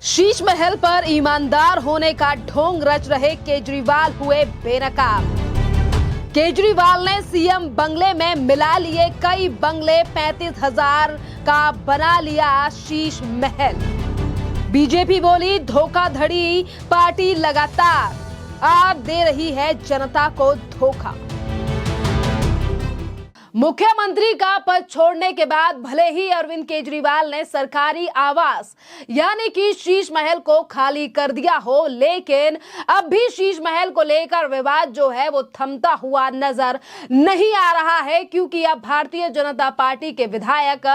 शीश महल पर ईमानदार होने का ढोंग रच रहे केजरीवाल हुए बेनकाब। केजरीवाल ने सीएम बंगले में मिला लिए कई बंगले, 35,000 का बना लिया शीश महल। बीजेपी बोली धोखाधड़ी पार्टी लगातार अब दे रही है जनता को धोखा। मुख्यमंत्री का पद छोड़ने के बाद भले ही अरविंद केजरीवाल ने सरकारी आवास यानी कि शीश महल को खाली कर दिया हो, लेकिन अब भी शीश महल को लेकर विवाद जो है वो थमता हुआ नजर नहीं आ रहा है, क्योंकि अब भारतीय जनता पार्टी के विधायक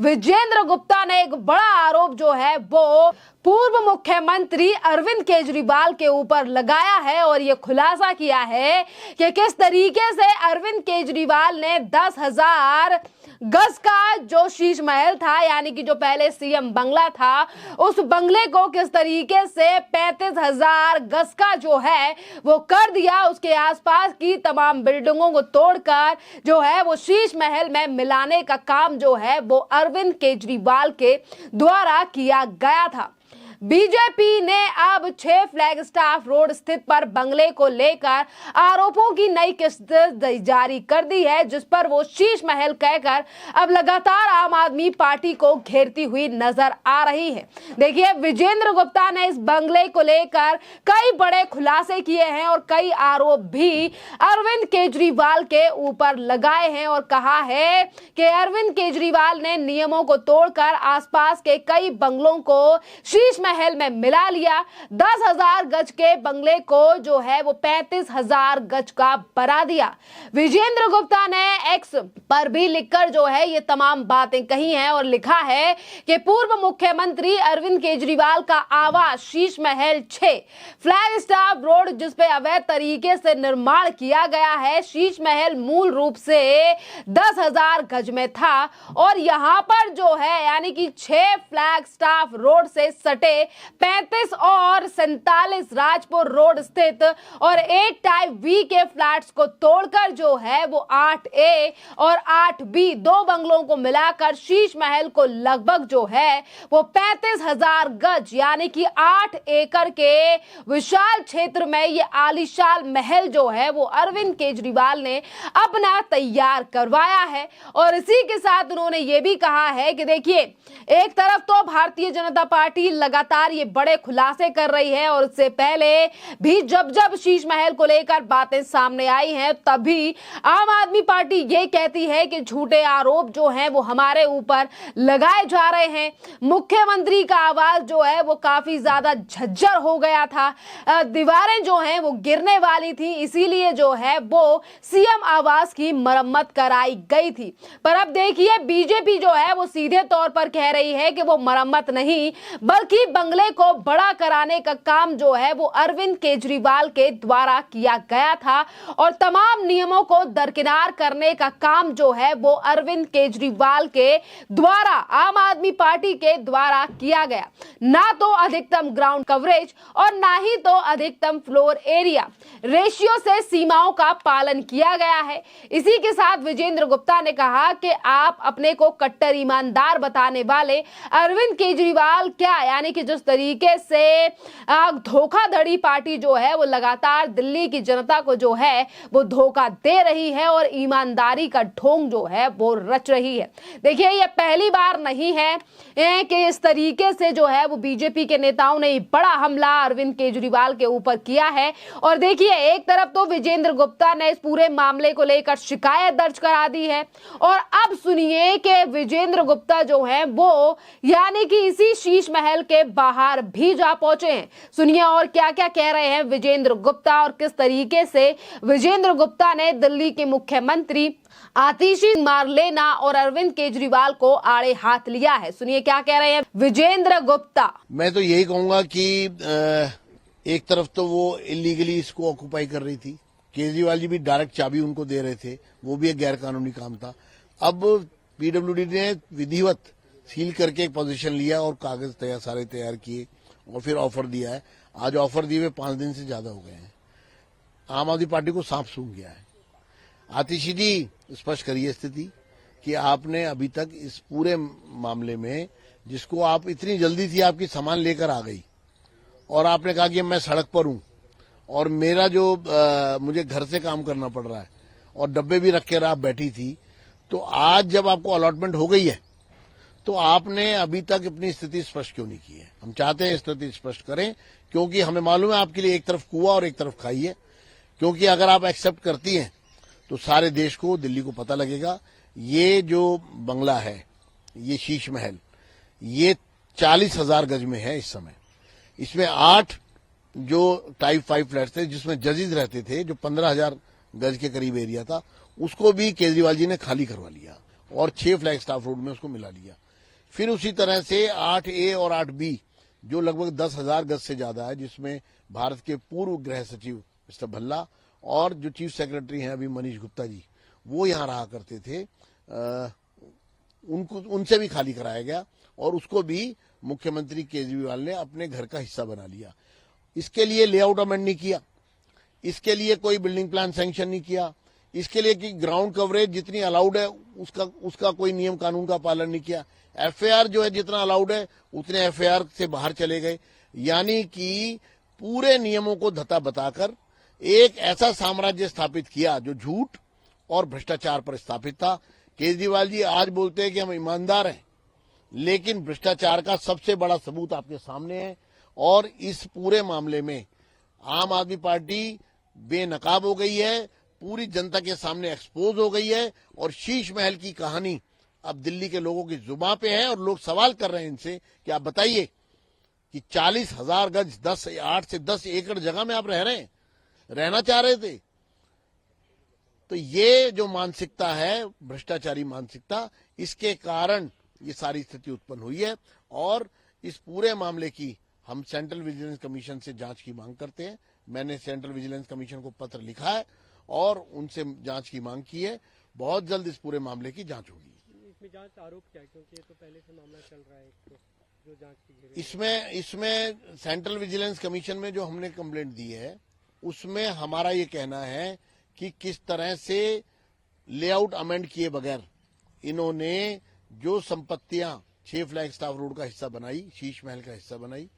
विजेंद्र गुप्ता ने एक बड़ा आरोप जो है वो पूर्व मुख्यमंत्री अरविंद केजरीवाल के ऊपर लगाया है और ये खुलासा किया है कि किस तरीके से अरविंद केजरीवाल ने 10,000 गज का जो शीश महल था यानी कि जो पहले सीएम बंगला था, उस बंगले को किस तरीके से 35,000 गज का जो है वो कर दिया। उसके आसपास की तमाम बिल्डिंगों को तोड़कर जो है वो शीश महल में मिलाने का काम जो है वो अरविंद केजरीवाल के द्वारा किया गया था। बीजेपी ने अब 6 फ्लैग स्टाफ रोड स्थित पर बंगले को लेकर आरोपों की नई किस्त जारी कर दी है, जिस पर वो शीश महल कहकर अब लगातार आम आदमी पार्टी को घेरती हुई नजर आ रही है। देखिए, विजेंद्र गुप्ता ने इस बंगले को लेकर कई बड़े खुलासे किए हैं और कई आरोप भी अरविंद केजरीवाल के ऊपर लगाए हैं और कहा है कि अरविंद केजरीवाल ने नियमों को तोड़कर आसपास के कई बंगलों को शीश महल में मिला लिया। 10,000 गज के बंगले को जो है वो 35,000 गज का बना दिया। विजेंद्र गुप्ता ने एक्स पर भी लिखकर जो है ये तमाम बातें कही हैं और लिखा है कि पूर्व मुख्यमंत्री अरविंद केजरीवाल का आवास Sheesh Mahal 6 flag staff road, जिसपे अवैध तरीके से निर्माण किया गया है। शीश महल मूल रूप से 10,000 गज में था और यहां पर जो है यानी कि 6 फ्लैग स्टाफ रोड से सटे 35 और 47 राजपुर रोड स्थित और 8 टाइप बी के फ्लैट्स को तोड़कर जो है वो 8A और 8B 2 बंगलों को मिलाकर शीश महल को लगभग जो है वो 35,000 गज यानी कि 8 एकड़ के विशाल क्षेत्र में ये आलीशान महल जो है वो अरविंद केजरीवाल ने अपना तैयार करवाया है। और इसी के साथ उन्होंने ये भी कहा है कि देखिए, एक तरफ तो भारतीय जनता पार्टी लगातार ये बड़े खुलासे कर रही है और उससे पहले भी जब शीश महल को लेकर बातें सामने आई हैं तभी आम आदमी पार्टी ये कहती है कि झूठे आरोप जो हैं वो हमारे ऊपर लगाए जा रहे हैं। मुख्यमंत्री का आवास जो है वो काफी ज्यादा झज्जर हो गया था, दीवारें जो हैं वो गिरने वाली थी, इसीलिए जो है वो सीएम आवास की मरम्मत कराई गई थी। पर अब देखिए, बीजेपी जो है वो सीधे तौर पर कह रही है कि वो मरम्मत नहीं बल्कि बंगले को बड़ा कराने का काम जो है वो अरविंद केजरीवाल के द्वारा किया गया था और तमाम नियमों को दरकिनार करने का काम जो है वो अरविंद केजरीवाल के द्वारा आम आदमी पार्टी के द्वारा किया गया। ना तो अधिकतम ग्राउंड कवरेज और ना ही तो अधिकतम फ्लोर एरिया रेशियो से सीमाओं का पालन किया गया है। इसी के साथ विजेंद्र गुप्ता ने कहा कि आप अपने को कट्टर ईमानदार बताने वाले अरविंद केजरीवाल क्या यानी कि जिस तरीके से धोखाधड़ी पार्टी जो है वो लगातार दिल्ली की जनता को जो है वो धोखा दे रही है और ईमानदारी का ढोंग जो है वो रच रही है। देखिए, ये पहली बार नहीं है कि इस तरीके से जो है वो बीजेपी के नेताओं ने बड़ा हमला अरविंद केजरीवाल के ऊपर किया है। और देखिए, एक तरफ तो विजेंद्र गुप्ता ने इस पूरे मामले को लेकर शिकायत दर्ज करा दी है और अब सुनिए कि विजेंद्र गुप्ता जो है वो यानी कि इसी शीश महल के बाहर भी जा पहुंचे हैं। सुनिए और क्या क्या कह रहे हैं विजेंद्र गुप्ता और किस तरीके से विजेंद्र गुप्ता ने दिल्ली के मुख्यमंत्री आतिशी मारलेना और अरविंद केजरीवाल को आड़े हाथ लिया है। सुनिए क्या कह रहे हैं विजेंद्र गुप्ता। मैं तो यही कहूंगा कि एक तरफ तो वो इलीगली इसको ऑक्युपाई कर रही थी, केजरीवाल जी भी डायरेक्ट चाबी उनको दे रहे थे, वो भी एक गैर कानूनी काम था। अब पीडब्ल्यूडी ने विधिवत सील करके एक पोजीशन लिया और कागज सारे तैयार किए और फिर ऑफर दिया है। आज ऑफर दिए हुए 5 दिन से ज्यादा हो गए हैं। आम आदमी पार्टी को सांप सूंघ गया है। आतिशी जी, स्पष्ट करिए स्थिति कि आपने अभी तक इस पूरे मामले में जिसको आप इतनी जल्दी थी आपकी सामान लेकर आ गई और आपने कहा कि मैं सड़क पर हूं और मेरा जो मुझे घर से काम करना पड़ रहा है और डब्बे भी रख कर आप बैठी थी, तो आज जब आपको अलॉटमेंट हो गई है तो आपने अभी तक अपनी स्थिति स्पष्ट क्यों नहीं की है? हम चाहते हैं स्थिति स्पष्ट करें, क्योंकि हमें मालूम है आपके लिए एक तरफ कुआं और एक तरफ खाई है। क्योंकि अगर आप एक्सेप्ट करती हैं तो सारे देश को, दिल्ली को पता लगेगा ये जो बंगला है, ये शीश महल, ये 40,000 गज में है इस समय। इसमें 8 जो टाइप 5 फ्लैट थे जिसमें जजेस रहते थे, जो 15,000 गज के करीब एरिया था, उसको भी केजरीवाल जी ने खाली करवा लिया और 6 फ्लैग स्टाफ रोड में उसको मिला लिया। फिर उसी तरह से 8A और 8B जो लगभग 10,000 गज से ज्यादा है, जिसमें भारत के पूर्व गृह सचिव मिस्टर भल्ला और जो चीफ सेक्रेटरी हैं अभी मनीष गुप्ता जी, वो यहाँ रहा करते थे, उनसे भी खाली कराया गया और उसको भी मुख्यमंत्री केजरीवाल ने अपने घर का हिस्सा बना लिया। इसके लिए लेआउट अमेंड नहीं किया, इसके लिए कोई बिल्डिंग प्लान सैंक्शन नहीं किया, इसके लिए कि ग्राउंड कवरेज जितनी अलाउड है उसका कोई नियम कानून का पालन नहीं किया। एफआईआर जो है जितना अलाउड है उतने एफआईआर से बाहर चले गए। यानी कि पूरे नियमों को धता बताकर एक ऐसा साम्राज्य स्थापित किया जो झूठ और भ्रष्टाचार पर स्थापित था। केजरीवाल जी आज बोलते हैं कि हम ईमानदार हैं, लेकिन भ्रष्टाचार का सबसे बड़ा सबूत आपके सामने है। और इस पूरे मामले में आम आदमी पार्टी बेनकाब हो गई है, पूरी जनता के सामने एक्सपोज हो गई है और शीश महल की कहानी अब दिल्ली के लोगों की जुबान पे है। और लोग सवाल कर रहे हैं इनसे कि आप बताइए कि 40,000 गज 8 से 10 एकड़ जगह में आप रहना चाह रहे थे। तो ये जो मानसिकता है, भ्रष्टाचारी मानसिकता, इसके कारण ये सारी स्थिति उत्पन्न हुई है। और इस पूरे मामले की हम सेंट्रल विजिलेंस कमीशन से जांच की मांग करते हैं। मैंने सेंट्रल विजिलेंस कमीशन को पत्र लिखा है और उनसे जांच की मांग की है। बहुत जल्द इस पूरे मामले की जांच होगी। इसमें जांच आरोप क्या है, क्योंकि ये तो पहले से मामला चल रहा है, तो जो जांच की इसमें सेंट्रल विजिलेंस कमीशन में जो हमने कंप्लेंट दी है उसमें हमारा ये कहना है कि किस तरह से लेआउट अमेंड किए बगैर इन्होंने जो संपत्तियां 6 फ्लैग स्टाफ रोड का हिस्सा बनाई, शीश महल का हिस्सा बनाई,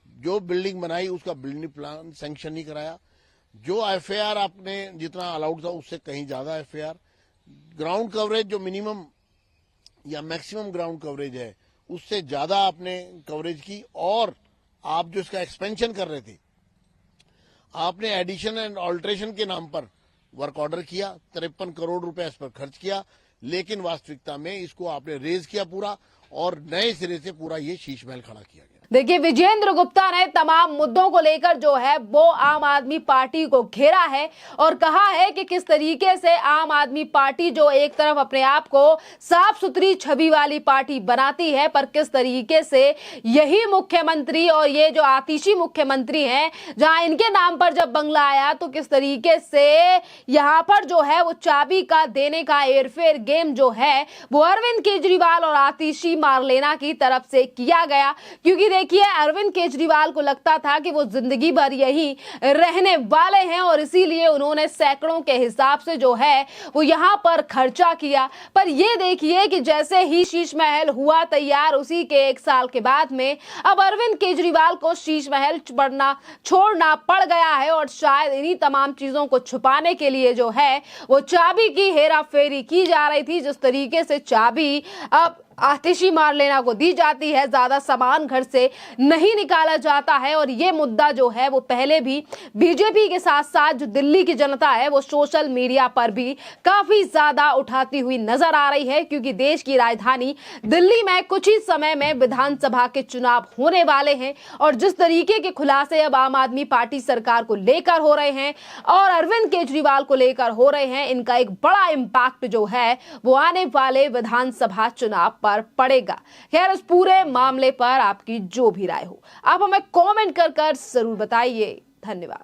जो बिल्डिंग बनाई उसका बिल्डिंग प्लान सैंक्शन नहीं कराया, जो एफआईआर आपने जितना अलाउड था उससे कहीं ज्यादा एफआईआर, ग्राउंड कवरेज जो मिनिमम या मैक्सिमम ग्राउंड कवरेज है उससे ज्यादा आपने कवरेज की। और आप जो इसका एक्सपेंशन कर रहे थे, आपने एडिशन एंड ऑल्ट्रेशन के नाम पर वर्क ऑर्डर किया, 53 करोड़ रुपए इस पर खर्च किया, लेकिन वास्तविकता में इसको आपने रेज किया पूरा और नए सिरे से पूरा ये शीश महल खड़ा किया गया। देखिए, विजेंद्र गुप्ता ने तमाम मुद्दों को लेकर जो है वो आम आदमी पार्टी को घेरा है और कहा है कि किस तरीके से आम आदमी पार्टी जो एक तरफ अपने आप को साफ सुथरी छवि वाली पार्टी बनाती है, पर किस तरीके से यही मुख्यमंत्री और ये जो आतिशी मुख्यमंत्री हैं, जहां इनके नाम पर जब बंगला आया तो किस तरीके से यहां पर जो है वो चाबी का देने का एयरफेयर गेम जो है वो अरविंद केजरीवाल और आतिशी मारलेना की तरफ से किया गया। क्योंकि देखिए, अरविंद केजरीवाल को लगता था कि वो जिंदगी भर यही रहने वाले हैं और इसीलिए उन्होंने सैकड़ों के हिसाब से जो है वो यहां पर खर्चा किया। पर ये देखिए कि जैसे ही शीश महल हुआ तैयार, उसी के 1 साल के बाद में अब अरविंद केजरीवाल को शीश महल छोड़ना पड़ गया है और शायद इन्हीं तमाम चीजों को छुपाने के लिए जो है वो चाबी की हेरा फेरी की जा रही थी। जिस तरीके से चाबी अब आतिशी मारलेना को दी जाती है, ज्यादा सामान घर से नहीं निकाला जाता है। और ये मुद्दा जो है वो पहले भी बीजेपी के साथ साथ जो दिल्ली की जनता है वो सोशल मीडिया पर भी काफी ज्यादा उठाती हुई नजर आ रही है। क्योंकि देश की राजधानी दिल्ली में कुछ ही समय में विधानसभा के चुनाव होने वाले हैं और जिस तरीके के खुलासे अब आम आदमी पार्टी सरकार को लेकर हो रहे हैं और अरविंद केजरीवाल को लेकर हो रहे हैं, इनका एक बड़ा इम्पैक्ट जो है वो आने वाले विधानसभा चुनाव पर पड़ेगा। खैर, इस पूरे मामले पर आपकी जो भी राय हो आप हमें कमेंट कर जरूर बताइए। धन्यवाद।